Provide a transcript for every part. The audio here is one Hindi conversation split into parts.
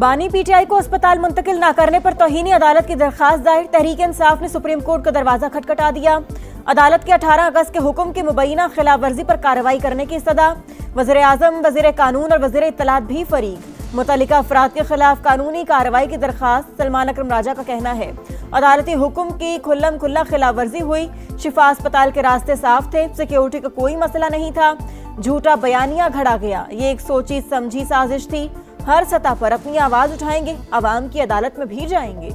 बानी पीटीआई को अस्पताल मुंतकिल न करने पर तौहीनी अदालत की दरखास्त दायर। तहरीक इंसाफ ने सुप्रीम कोर्ट का दरवाजा खटखटा दिया। अदालत के 18 अगस्त के हुक्म की मुबैना खिलाफ वर्जी पर कार्रवाई करने की सदा। वज़ीर आज़म, वज़ीर कानून और वज़ीर इत्तलात भी फरीक। मुतल्लिका अफराद के खिलाफ कानूनी कार्रवाई की दरखास्त। सलमान अकरम राजा का कहना है अदालती हुक्म की खुल्लम खुल्ला खिलाफ वर्जी हुई। शिफा अस्पताल के रास्ते साफ थे, सिक्योरिटी का कोई मसला नहीं था। झूठा बयानिया घड़ा गया, ये एक सोची समझी साजिश थी। हर सतह पर अपनी आवाज उठाएंगे, अवाम की अदालत में भी जाएंगे।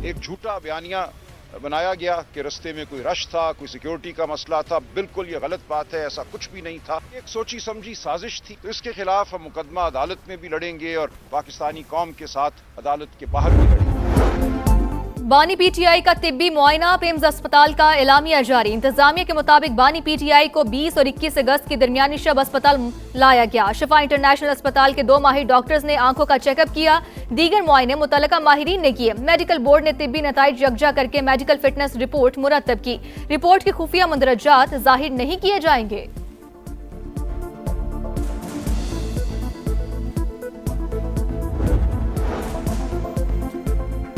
एक झूठा बयानिया बनाया गया कि रास्ते में कोई रश था, कोई सिक्योरिटी का मसला था। बिल्कुल ये गलत बात है, ऐसा कुछ भी नहीं था। एक सोची समझी साजिश थी। तो इसके खिलाफ हम मुकदमा अदालत में भी लड़ेंगे और पाकिस्तानी कौम के साथ अदालत के बाहर भी लड़ेंगे। बानी पीटीआई का तिब्बी मुआयना। पिम्स अस्पताल का एलामिया जारी। इंतजामिया के मुताबिक बानी पीटीआई को 20 और 21 अगस्त की दरमियानी शब अस्पताल लाया गया। शिफा इंटरनेशनल अस्पताल के 2 माहिर डॉक्टर्स ने आंखों का चेकअप किया। दीगर मुआयने मुतल्लिका माहिरीन ने किए। मेडिकल बोर्ड ने तिब्बी नताइज यकजा करके मेडिकल फिटनेस रिपोर्ट मुरतब की। रिपोर्ट के खुफिया मंदरजात जाहिर नहीं किए जाएंगे।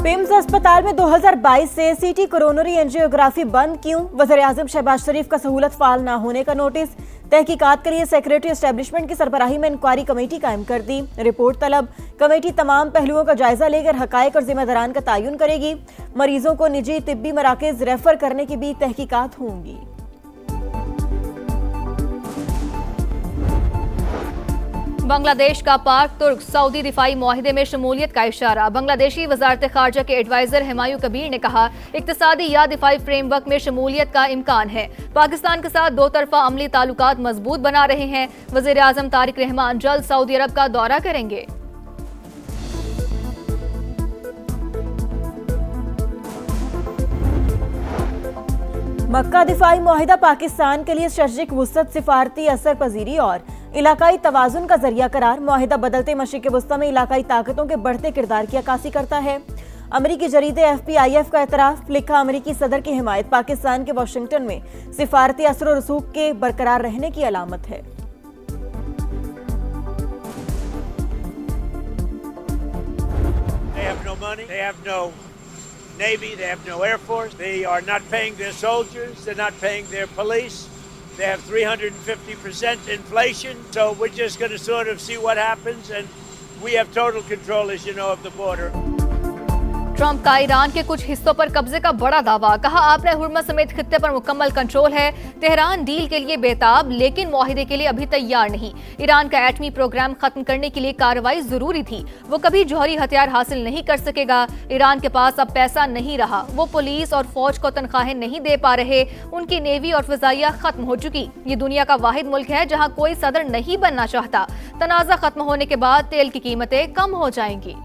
पिम्स अस्पताल में 2022 से सीटी कोरोनरी एंजियोग्राफी बंद क्यों? वज़ीर आज़म शहबाज शरीफ का सहूलत फाल न होने का नोटिस। तहकीकात के लिए सेक्रेटरी एस्टेब्लिशमेंट की सरबराही में इंक्वायरी कमेटी कायम कर दी। रिपोर्ट तलब। कमेटी तमाम पहलुओं का जायजा लेकर हकायक और जिम्मेदारान का तयन करेगी। मरीजों को निजी तिब्बी मराकज रेफर करने की भी तहकीकात होंगी। बांग्लादेश का पाक तुर्क सऊदी दिफाई मुआहिदे में शमूलियत का इशारा। बांग्लादेशी वजारत खारजा के एडवाइजर हुमायूं कबीर ने कहा इक्तिसादी या दिफाई फ्रेमवर्क में शमूलियत का इम्कान है। पाकिस्तान के साथ 2 तरफा अमली ताल्लुकात मजबूत बना रहे हैं। वज़ीर आज़म तारिक रहमान जल्द सऊदी अरब का दौरा करेंगे। मक्का दिफाई मुआहिदा पाकिस्तान के लिए स्ट्रेटेजिक वुसअत, सिफारती असर पजीरी और इलाकाई तवाजुन का जरिया करार। मुआहिदा बदलते मशरिक़ वस्ता में इलाकाई ताकतों के बढ़ते किरदार की अक्कासी करता है। अमरीकी जरीदे FPIF का एतराफ़। लिखा अमरीकी सदर की हिमायत पाकिस्तान के वाशिंगटन में सिफारती असर और रसूख के बरकरार रहने की अलामत है। Navy, they have no Air Force, they are not paying their soldiers, they're not paying their police, they have 350% inflation, so we're just going to sort of see what happens, and we have total control, as you know, of the border. Trump का ईरान के कुछ हिस्सों पर कब्जे का बड़ा दावा। कहा आपने हुर्मुज़ समेत खित्ते पर मुकम्मल कंट्रोल है। तेहरान डील के लिए बेताब लेकिन मुआहिदे के लिए अभी तैयार नहीं। ईरान का एटमी प्रोग्राम खत्म करने के लिए कार्रवाई जरूरी थी। वो कभी जौहरी हथियार हासिल नहीं कर सकेगा। ईरान के पास अब पैसा नहीं रहा। वो पुलिस और फौज को तनख्वाहें नहीं दे पा रहे। उनकी नेवी और फिजाइया खत्म हो चुकी। ये दुनिया का वाहिद मुल्क है जहाँ कोई सदर नहीं बनना चाहता। तनाज़ा खत्म होने के बाद तेल की कीमतें कम हो जाएंगी।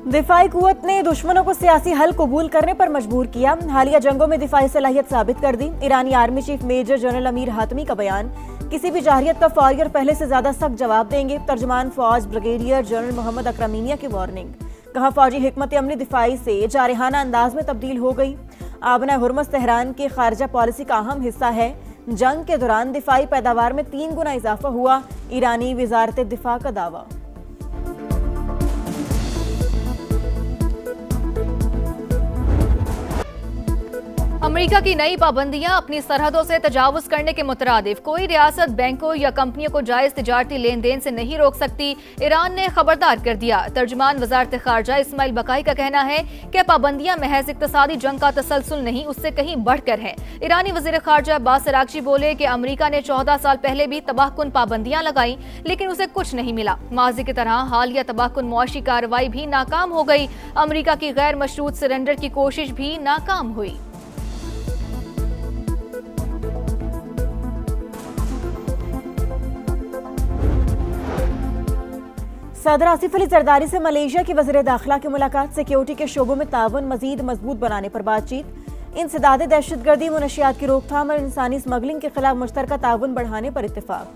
दिफाई कुव्वत ने दुश्मनों को सियासी हल कबूल करने पर मजबूर किया। हालिया जंगों में दिफाई सलाहियत साबित कर दी। ईरानी army chief major general Amir Hatami का बयान। किसी भी जारहियत का फौरी और पहले से ज्यादा सख्त जवाब देंगे। तर्जुमान फौज ब्रिगेडियर जनरल मोहम्मद अकरमीनिया की वार्निंग। कहा फौजी हिकमत अमली दिफाई से जारहाना अंदाज में तब्दील हो गई। आबना हुर्मुज़ तेहरान की खारजा पॉलिसी का अहम हिस्सा है। जंग के दौरान दिफाई पैदावार में 3 गुना इजाफा हुआ। ईरानी वजारत दिफा का दावा। अमेरिका की नई पाबंदियां अपनी सरहदों से तजावुज करने के मुतरादिफ। कोई रियासत बैंकों या कंपनियों को जायज तिजारती लेन देन से नहीं रोक सकती। ईरान ने खबरदार कर दिया। तर्जुमान वजारत खारजा इस्माइल बकाई का कहना है कि पाबंदियां महज इक्तिसादी जंग का तसलसल नहीं, उससे कहीं बढ़कर है। ईरानी वजीर खारजा अब्बास अरागची बोले कि अमेरिका ने 14 साल पहले भी तबाहकुन पाबंदियां लगाई लेकिन उसे कुछ नहीं मिला। माजी की तरह हालिया तबाहकुन मुआशी कार्रवाई भी नाकाम हो गई। अमेरिका की गैर मशरूत सरेंडर की कोशिश भी नाकाम हुई। सदर आसिफ अली जरदारी से मलेशिया की वज़ीर दाखिला की मुलाकात। सिक्योरिटी के शोबों में ताउन मजीद मजबूत बनाने पर बातचीत। इंसदाद दहशतगर्दी, मुनशियात की रोकथाम और इंसानी स्मगलिंग के खिलाफ मुश्तरका ताउन बढ़ाने पर इत्तेफाक।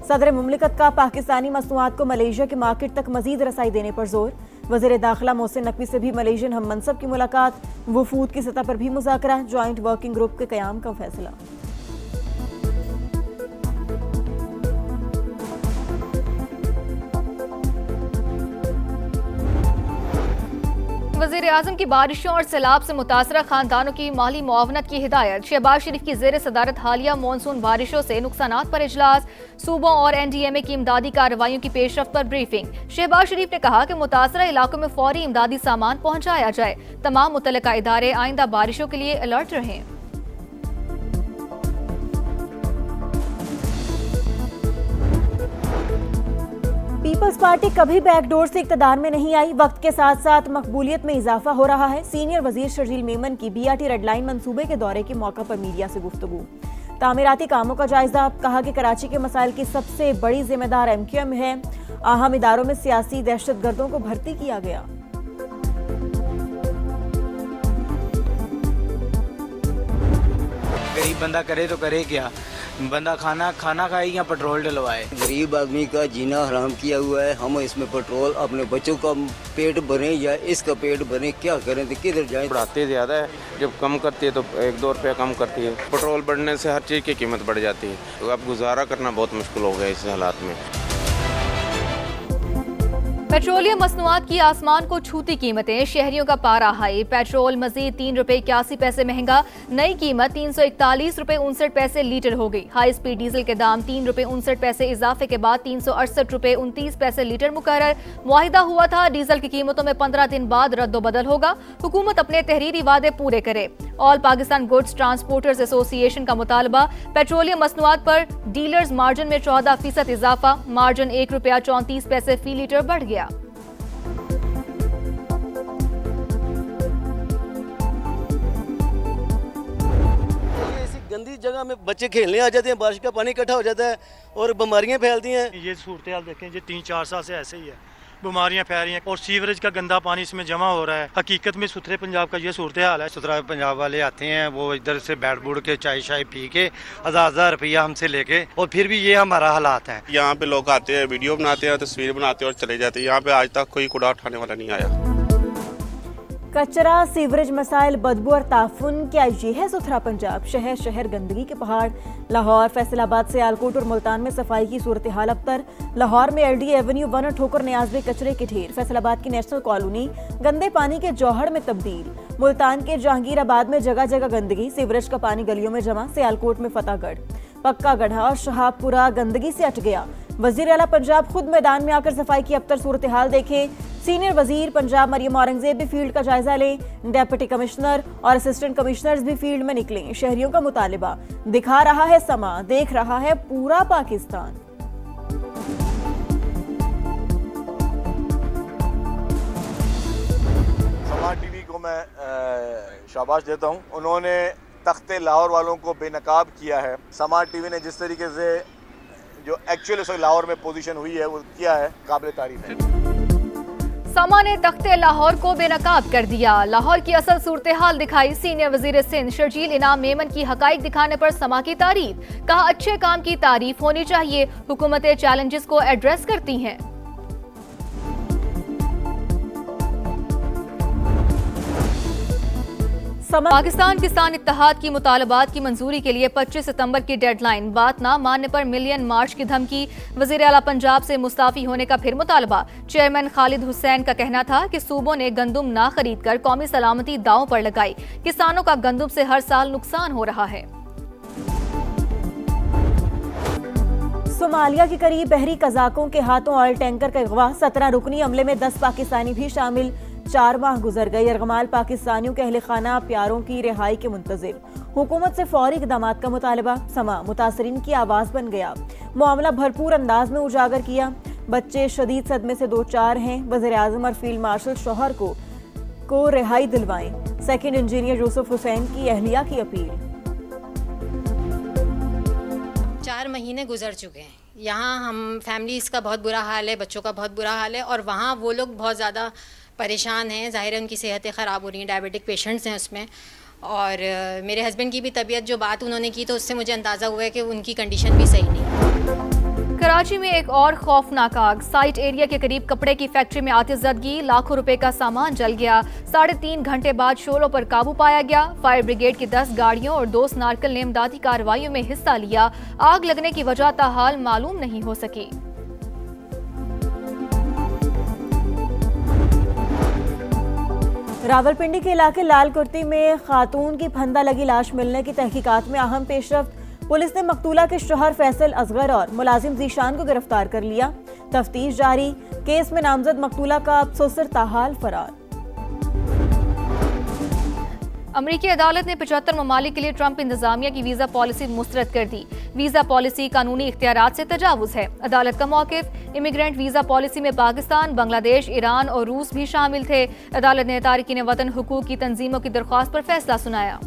सदर मुमलिकत का पाकिस्तानी मसनूआत को मलेशिया की मार्केट तक मजीद रसाई देने पर जोर। वज़ीर दाखिला मोहसिन नकवी से भी मलेशियन हम मनसब की मुलाकात, वफूद की सतह पर भी मुज़ाकरा, जॉइंट वर्किंग ग्रुप के क़याम का फैसला। वज़ीर आज़म की बारिशों और सैलाब से मुतासरा खानदानों की माली मुआवनत की हिदायत। शहबाज शरीफ की ज़ेर सदारत हालिया मानसून बारिशों से नुकसानात पर इजलास, सूबों और NDMA की इमदादी कार्रवाइयों की पेशरफ्त पर ब्रीफिंग। शहबाज शरीफ ने कहा कि मुतासरा इलाकों में फौरी इमदादी सामान पहुँचाया जाए। तमाम मुतल्लिका इदारे आइंदा बारिशों के लिए अलर्ट रहें। पीपल्स पार्टी कभी बैकडोर से इक़्तिदार में नहीं आई, वक्त के साथ साथ मकबूलियत में इजाफा हो रहा है। सीनियर वजीर शर्जील मेमन की BRT रेड लाइन मंसूबे के दौरे के मौका पर मीडिया से गुफ्तगू। तामीराती कामों का जायजा, कहा कि कराची के मसाइल की सबसे बड़ी जिम्मेदार MQM है। अहम इदारों में सियासी दहशतगर्दों को भर्ती किया गया। गरीब बंदा करे तो करे क्या, बंदा खाना खाए या पेट्रोल डलवाए। गरीब आदमी का जीना हराम किया हुआ है। हम इसमें पेट्रोल अपने बच्चों का पेट भरें या इसका पेट भरें, क्या करें तो किधर जाएं। बढ़ाते ज़्यादा है, जब कम करती है तो 1-2 रुपया कम करती है। पेट्रोल बढ़ने से हर चीज़ की कीमत बढ़ जाती है, तो अब गुजारा करना बहुत मुश्किल हो गया इस हालात में। पेट्रोलियम मसनूआत की आसमान को छूती कीमतें, शहरियों का पारा हाई। पेट्रोल मजीद 3 रुपए 81 पैसे महंगा, नई कीमत 341 रुपए 59 पैसे लीटर हो गई। हाई स्पीड डीजल के दाम 3 रुपए 59 पैसे इजाफे के बाद 368 रुपए 29 पैसे लीटर मुकर्रर। मुआहिदा हुआ था डीजल की कीमतों में 15 दिन बाद रद्दोबदल होगा। हुकूमत अपने तहरीरी वादे पूरे करे। All Pakistan goods transporters association का मुतालबा, पेट्रोलियम मसनूआत पर डीलर्स मार्जिन में 14% इजाफा, मार्जिन 1 रुपया 34 पैसे फी लीटर बढ़ गया। गंदी जगह में बच्चे खेलने आ जाते हैं, बारिश का पानी इकट्ठा हो जाता है और बीमारियां फैलती हैं। ये सूरत हाल देखें, ये 3-4 साल से ऐसे ही है, बीमारियां फैल रही हैं और सीवरेज का गंदा पानी इसमें जमा हो रहा है। हकीकत में सुथरे पंजाब का ये सूरत हाल है। सुथरा पंजाब वाले आते हैं, वो इधर से बैठ बूढ़ के चाय पी के 1000 रुपया हमसे लेके, और फिर भी ये हमारा हालात है। यहाँ पे लोग आते हैं, वीडियो बनाते हैं, तस्वीर बनाते हैं और चले जाते हैं। यहाँ पे आज तक कोई कूड़ा उठाने वाला नहीं आया। कचरा, सीवरेज मसाइल, बदबू और ताफुन, क्या ये है सुथरा पंजाब? शहर शहर गंदगी के पहाड़। लाहौर, फैसलाबाद, सियालकोट और मुल्तान में सफाई की सूरत हाल अबतर। लाहौर में LD एवेन्यू 1 और ठोकर न्याज में कचरे के ढेर। फैसलाबाद की नेशनल कॉलोनी गंदे पानी के जौहड़ में तब्दील। मुल्तान के जहांगीराबाद में जगह जगह गंदगी, सीवरेज का पानी गलियों में जमा। सियालकोट में फतेहगढ़, पक्का गढ़ा और शहाबपुरा गंदगी से अट गया। वजीर आला पंजाब खुद मैदान में आकर सफाई की अबतर सूरत हाल देखें। सीनियर वजीर पंजाब मरियम औरंगजेब भी फील्ड का जायजा लें। डेप्यूटी कमिश्नर और असिस्टेंट कमिश्नर्स भी फील्ड में निकलें। शहरियों का मुतालिबा, दिखा रहा है समा, देख रहा है पूरा पाकिस्तान। समा टीवी को मैं शाबाश देता हूं, उन्होंने तख्ते लाहौर वालों को बेनकाब किया है। समा टीवी ने जिस तरीके से जो एक्चुअली लाहौर में पोजीशन हुई है वो किया है, काबिल तारीफ है। समा ने तख्ते लाहौर को बेनकाब कर दिया, लाहौर की असल सूरत हाल दिखाई। सीनियर वजीर सिंध शर्जील इनाम मेमन की हकाइक दिखाने पर समा की तारीफ, कहा अच्छे काम की तारीफ होनी चाहिए, हुकूमतें चैलेंजेस को एड्रेस करती हैं। पाकिस्तान किसान इत्तेहाद की मुतालबात की मंजूरी के लिए 25 सितंबर की डेडलाइन, बात ना मानने पर मिलियन मार्च की धमकी। वज़ीर आला पंजाब से मुस्ताफी होने का फिर मुतालबा। चेयरमैन खालिद हुसैन का कहना था कि सूबों ने गंदुम ना खरीद कर कौमी सलामती दांव पर लगाई, किसानों का गंदुम से हर साल नुकसान हो रहा है। सोमालिया के करीब बहरी कजाकों के हाथों ऑयल टैंकर का अगवा, 17 रुकनी अमले में 10 पाकिस्तानी भी शामिल। 4 माह गुजर गए, यरगमाल पाकिस्तानियों के अहले खाना प्यारों की रिहाई के मुंतजिर। हुकूमत से फौरी इक़दामात का मुतालबा। समा मुतासरीन की आवाज़ बन गया, मामला भरपूर अंदाज में उजागर किया। बच्चे शदीद सदमे से 2-4 हैं। वज़ीर आज़म और फील्ड मार्शल शौहर को रिहाई दिलवाएं। सेकंड इंजीनियर यूसुफ हुसैन की अहलिया की अपील। 4 महीने गुजर चुके हैं, यहाँ हम फैमिलीज़ का बहुत बुरा हाल है, बच्चों का बहुत बुरा हाल है, और वहाँ वो लोग बहुत ज़्यादा परेशान हैं। ज़ाहिर है उनकी सेहतें ख़राब हो रही हैं, डायबिटिक पेशेंट्स हैं उसमें। और मेरे हस्बैंड की भी तबीयत, जो बात उन्होंने की तो उससे मुझे अंदाज़ा हुआ है कि उनकी कंडीशन भी सही नहीं है। कराची में एक और खौफनाक आग। साइट एरिया के करीब कपड़े की फैक्ट्री में आतिशज़दगी, लाखों रुपए का सामान जल गया। 3.5 घंटे बाद शोलों पर काबू पाया गया। फायर ब्रिगेड की 10 गाड़ियों और 2 स्नार्कल ने इमदादी कार्रवाइयों में हिस्सा लिया। आग लगने की वजह ताहाल मालूम नहीं हो सकी। रावलपिंडी के इलाके लाल कुर्ती में खातून की फंदा लगी लाश मिलने की तहकीकात में अहम पेशरफ्त। पुलिस ने मकतूला के शोहर फैसल असगर और मुलाजिम जीशान को गिरफ्तार कर लिया। तफ्तीश जारी। केस में नामजद मकतूला का ससुर ताहाल फरार। अमरीकी अदालत ने 75 ममालिक के लिए ट्रंप इंतजामिया की वीजा पॉलिसी मुस्तरद कर दी। वीजा पॉलिसी कानूनी इख्तियारात से तजावुज है। अदालत का मौकिफ, इमिग्रेंट वीजा पॉलिसी में पाकिस्तान, बांग्लादेश, ईरान और रूस भी शामिल थे। अदालत ने तारिकीन वतन हुकूक की तंजीमों की दरख्वास्त पर फैसला सुनाया।